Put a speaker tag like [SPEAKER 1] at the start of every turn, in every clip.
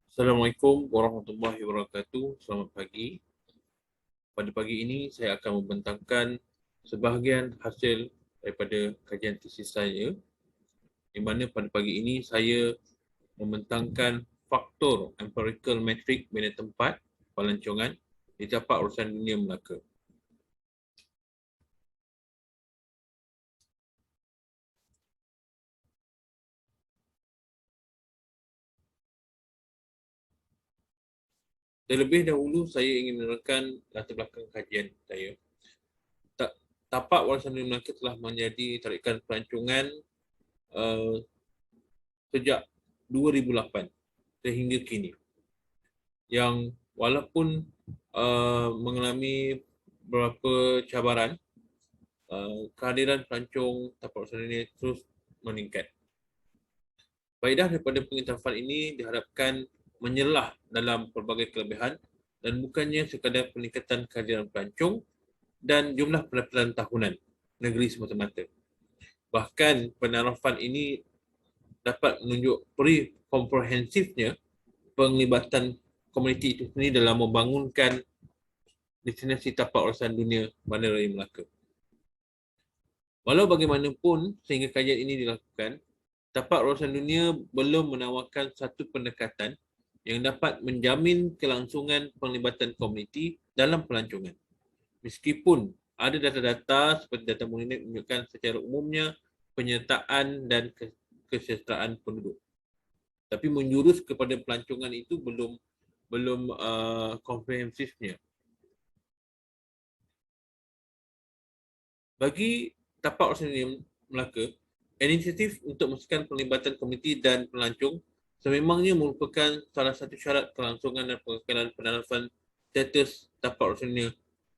[SPEAKER 1] Assalamualaikum warahmatullahi wabarakatuh. Selamat pagi. Pada pagi ini saya akan membentangkan sebahagian hasil daripada kajian tesis saya, di mana pada pagi ini saya membentangkan faktor empirical metrik bina tempat pelancongan di tapak urusan dunia Melaka. Terlebih dahulu saya ingin menerangkan latar belakang kajian saya. Tapak warisan dunia Melaka telah menjadi tarikan pelancongan uh, sejak 2008 sehingga kini, yang walaupun mengalami beberapa cabaran, kehadiran pelancong tapak usaha ini terus meningkat. Faedah daripada pengiktirafan ini diharapkan menyelah dalam pelbagai kelebihan dan bukannya sekadar peningkatan kehadiran pelancong dan jumlah pendapatan tahunan negeri semata-mata. Bahkan penarafan ini dapat menunjuk peri komprehensifnya penglibatan komuniti itu sendiri dalam membangunkan destinasi tapak warisan dunia Bandar Raya Melaka. Walau bagaimanapun sehingga kajian ini dilakukan, tapak warisan dunia belum menawarkan satu pendekatan yang dapat menjamin kelangsungan penglibatan komuniti dalam pelancongan. Meskipun ada data-data seperti data Moninet menunjukkan secara umumnya penyertaan dan kesejahteraan penduduk. Tapi menjurus kepada pelancongan itu belum komprehensifnya. Bagi tapak warisan dunia Melaka, inisiatif untuk memastikan pelibatan komuniti dan pelancong sememangnya merupakan salah satu syarat kelangsungan dan pengekalan penarafan status tapak warisan dunia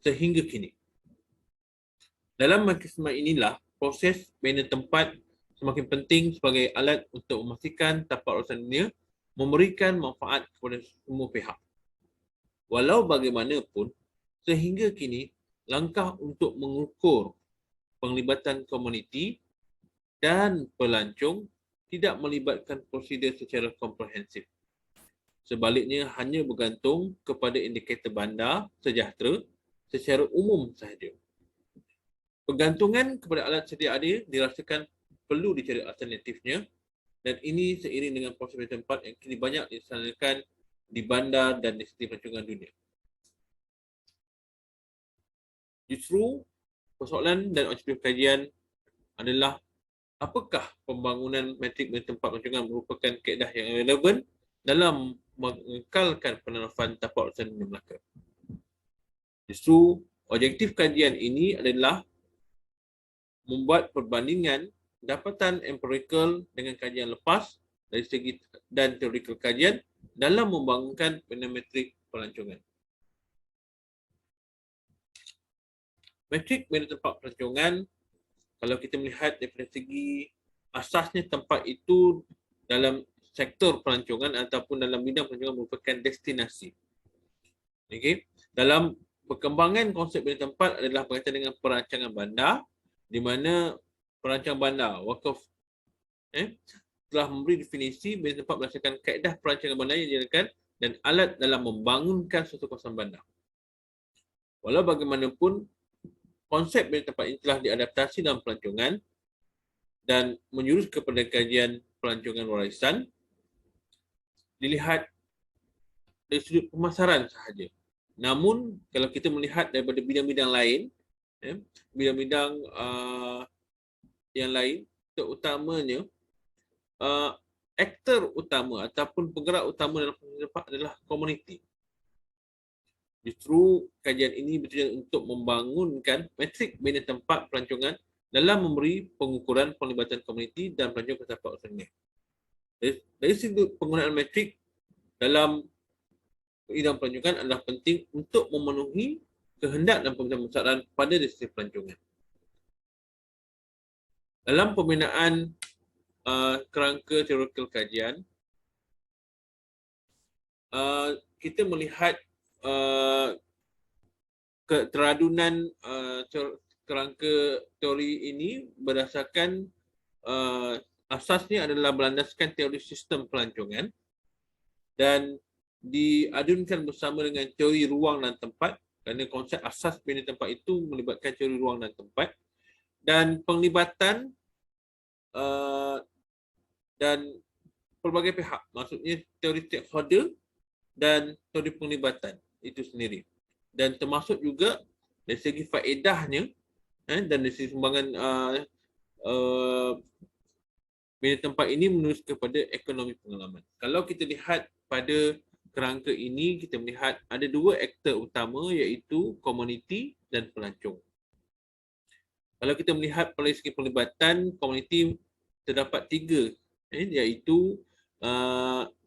[SPEAKER 1] sehingga kini. Dalam mekanisme inilah, proses bina tempat semakin penting sebagai alat untuk memastikan tapak warisan dunia memberikan manfaat kepada semua pihak. Walau bagaimanapun, sehingga kini, langkah untuk mengukur penglibatan komuniti dan pelancong tidak melibatkan prosedur secara komprehensif. Sebaliknya, hanya bergantung kepada indikator bandar sejahtera secara umum sahaja. Pergantungan kepada alat sedia ada dirasakan perlu dicari alternatifnya, dan ini seiring dengan proses tempat yang kini banyak dilaksanakan di bandar dan destinasi pelancongan dunia. Justru persoalan dan objektif kajian adalah apakah pembangunan metrik bina tempat pelancongan merupakan kaedah yang relevan dalam mengekalkan penarafan tapak warisan dunia Melaka. Justru objektif kajian ini adalah membuat perbandingan dapatan empirical dengan kajian lepas dari segi dan teorikal kajian dalam membangunkan metrik pelancongan. Metrik bina tempat pelancongan, kalau kita melihat dari segi asasnya tempat itu dalam sektor pelancongan ataupun dalam bidang pelancongan merupakan destinasi. Okay. Dalam perkembangan konsep bina tempat adalah berkaitan dengan perancangan bandar, di mana perancang bandar Wakaf telah memberi definisi bina tempat berdasarkan kaedah perancangan bandar yang digunakan dan alat dalam membangunkan suatu kawasan bandar. Walau bagaimanapun, konsep bina tempat ini telah diadaptasi dalam pelancongan dan menjurus kepada kajian pelancongan warisan dilihat dari sudut pemasaran sahaja. Namun, kalau kita melihat daripada bidang-bidang lain, bidang-bidang yang lain, terutamanya aktor utama ataupun penggerak utama dalam tempat adalah komuniti. Justru kajian ini bertujuan untuk membangunkan metrik bina tempat pelancongan dalam memberi pengukuran penglibatan komuniti dan pelancong ke tapak usaha. Dari sudut penggunaan metrik dalam bidang pelancongan adalah penting untuk memenuhi kehendak dan pemasaran pada destinasi pelancongan. Dalam pembinaan kerangka teorikal kajian, kita melihat keteradunan kerangka teori ini berdasarkan asasnya adalah berlandaskan teori sistem pelancongan, dan diadunkan bersama dengan teori ruang dan tempat, kerana konsep asas bina tempat itu melibatkan teori ruang dan tempat, dan penglibatan dan pelbagai pihak, maksudnya teori stakeholder dan teori penglibatan itu sendiri, dan termasuk juga dari segi faedahnya dan dari segi sumbangan bina tempat ini menuju kepada ekonomi pengalaman. Kalau kita lihat pada kerangka ini, kita melihat ada dua aktor utama, iaitu komuniti dan pelancong. Kalau kita melihat dari segi pelibatan komuniti, terdapat tiga, iaitu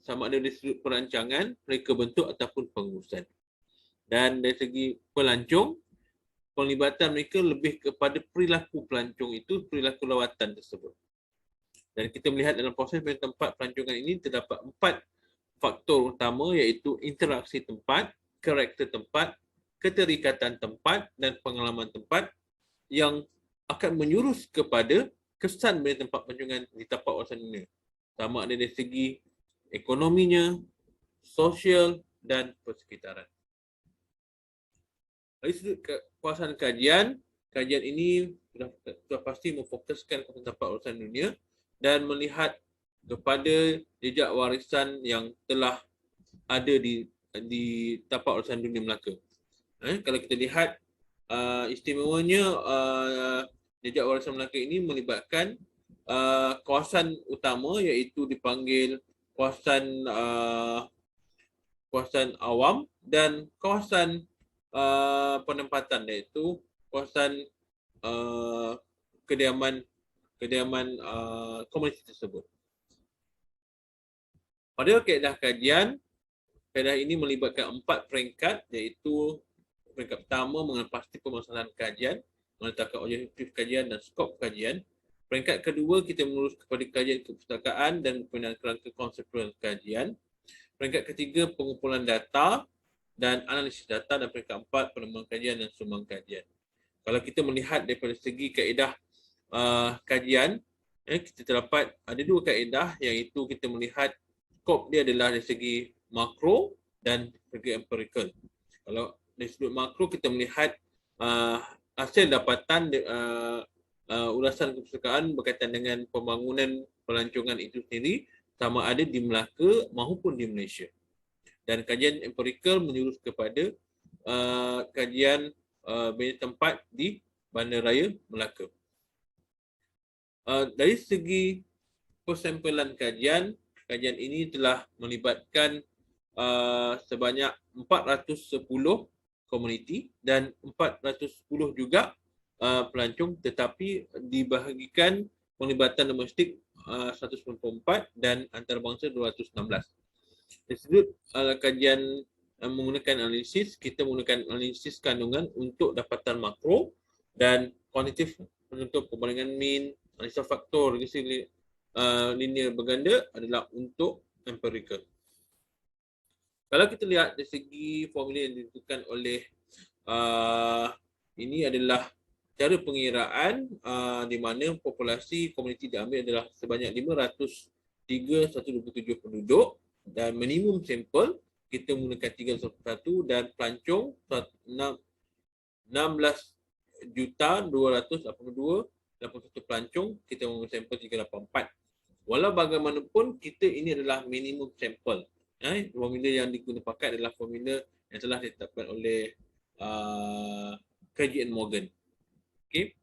[SPEAKER 1] sama ada dari sudut perancangan, reka bentuk ataupun pengurusan. Dan dari segi pelancong, pelibatan mereka lebih kepada perilaku pelancong itu, perilaku lawatan tersebut. Dan kita melihat dalam proses tempat pelancongan ini terdapat 4 faktor utama, iaitu interaksi tempat, karakter tempat, keterikatan tempat dan pengalaman tempat yang akan menyurus kepada kesan bina tempat pelancongan di tapak kawasan dunia. Sama ada dari segi ekonominya, sosial dan persekitaran. Dari sudut kawasan kajian ini sudah pasti memfokuskan kawasan tapak kawasan dunia dan melihat kepada jejak warisan yang telah ada di tapak warisan dunia Melaka. Kalau kita lihat istimewanya jejak warisan Melaka ini melibatkan kawasan utama, iaitu dipanggil kawasan kawasan awam dan kawasan penempatan, iaitu kawasan kediaman komuniti tersebut. Pada kaedah kajian, kaedah ini melibatkan 4 peringkat, iaitu peringkat pertama mengenai pasti permasalahan kajian, menetapkan objektif kajian dan skop kajian. Peringkat kedua, kita menurus kepada kajian kepustakaan dan pembinaan kerangka konseptual kajian. Peringkat ketiga, pengumpulan data dan analisis data, dan peringkat empat, pengembangan kajian dan sumbangan kajian. Kalau kita melihat daripada segi kaedah kajian, kita terdapat ada 2 kaedah, iaitu kita melihat skop dia adalah dari segi makro dan segi empirical. Kalau dari sudut makro, kita melihat hasil dapatan ulasan kepustakaan berkaitan dengan pembangunan pelancongan itu sendiri, sama ada di Melaka maupun di Malaysia. Dan kajian empirical menyurus kepada kajian bina tempat di Bandaraya Melaka. Dari segi persampilan kajian ini telah melibatkan sebanyak 410 komuniti dan 410 juga pelancong, tetapi dibahagikan penglibatan domestik 194 dan antarabangsa 216. Dari sudut kajian menggunakan analisis, kita menggunakan analisis kandungan untuk dapatan makro dan kuantitatif untuk perbandingan mean, analisa faktor regresi linear berganda adalah untuk empirical. Kalau kita lihat dari segi formula yang ditentukan oleh ini adalah cara pengiraan di mana populasi komuniti diambil adalah sebanyak 503,127 penduduk, dan minimum sampel kita menggunakan 301 dan pelancong 16,282,81 pelancong, kita menggunakan sampel 384. Walau bagaimanapun, kita ini adalah minimum sampel. Formula yang digunakan pakai adalah formula yang telah ditetapkan oleh KGN Morgan. Okay.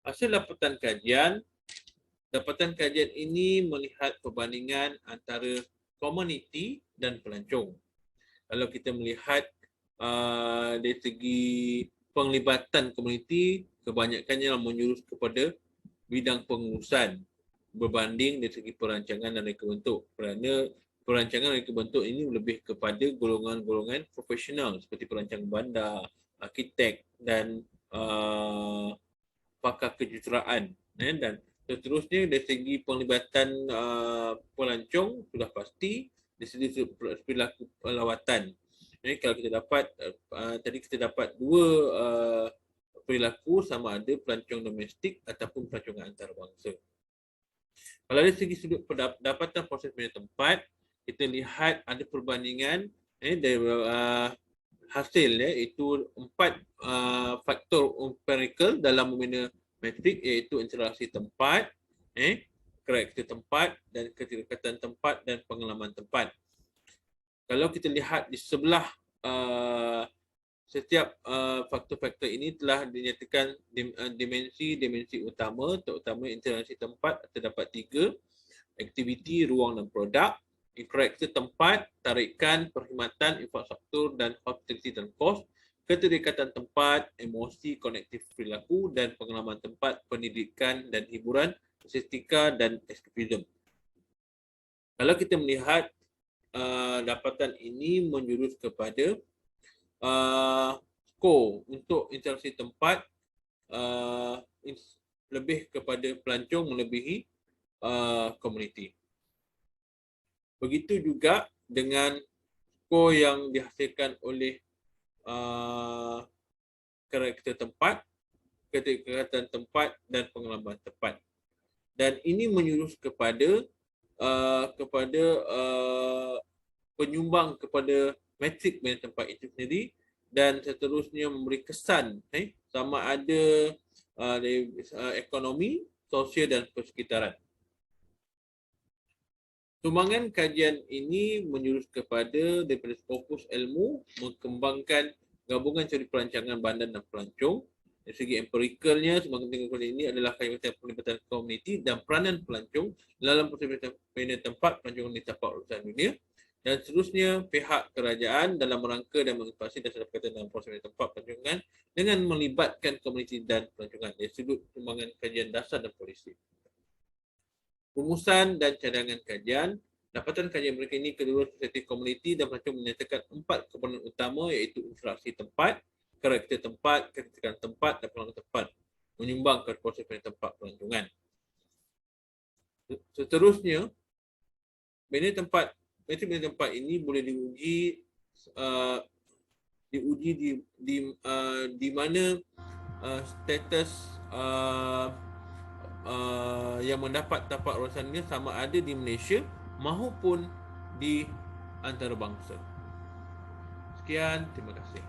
[SPEAKER 1] Hasil dapatan kajian ini melihat perbandingan antara komuniti dan pelancong. Kalau kita melihat dari segi penglibatan komuniti, kebanyakannya menyurus kepada bidang pengurusan berbanding dari segi perancangan dan reka bentuk. Kerana perancangan dan reka bentuk ini lebih kepada golongan-golongan profesional seperti perancang bandar, arkitek dan pakar kejuruteraan. Dan seterusnya dari segi penglibatan pelancong sudah pasti dari segi perilaku lawatan. Kalau kita dapat tadi kita dapat 2 perilaku, sama ada pelancong domestik ataupun pelancongan antarabangsa. Kalau dari segi sudut pendapatan proses manajemen tempat, kita lihat ada perbandingan dari hasil iaitu 4 faktor empirical dalam membina metrik, iaitu interaksi tempat, karakter tempat dan keterikatan tempat dan pengalaman tempat. Kalau kita lihat di sebelah setiap faktor-faktor ini telah dinyatakan dimensi utama, terutama interaksi tempat terdapat 3, aktiviti, ruang dan produk, karakter tempat, tarikan, perkhidmatan, infrastruktur dan hospitality dan kos, keterikatan tempat, emosi, konektif perilaku dan pengalaman tempat, pendidikan dan hiburan, estetika dan escapism. Kalau kita melihat dapatan ini menjurus kepada skor untuk interaksi tempat lebih kepada pelancong melebihi komuniti. Begitu juga dengan skor yang dihasilkan oleh karakter tempat, keterikatan tempat dan pengalaman tempat. Dan ini menyurus kepada penyumbang kepada metrik manajemen tempat itu sendiri dan seterusnya memberi kesan sama ada dari ekonomi, sosial dan persekitaran. Sumbangan kajian ini menjurus kepada daripada fokus ilmu mengembangkan gabungan teori perancangan bandar dan pelancong. Dari segi empiricalnya, sumbangan tinggal ini adalah pelibatan komuniti dan peranan pelancong dalam proses manajemen tempat pelancongan di tapak urusan dunia. Dan seterusnya, pihak kerajaan dalam rangka dan mengimplementasi dasar berkaitan dalam proses tempat pelancongan dengan melibatkan komuniti dan pelancongan dari sudut sumbangan kajian dasar dan polisi. Rumusan dan cadangan kajian. Dapatan kajian mereka ini kedua perspektif komuniti dan pelancong menyatakan 4 komponen utama iaitu interaksi tempat, karakter tempat, keterikatan tempat dan pengalaman tempat menyumbang ke proses tempat pelancongan. Seterusnya, manajemen tempat ini boleh diuji di mana status yang mendapat tapak urusan ini sama ada di Malaysia maupun di antarabangsa. Sekian, terima kasih.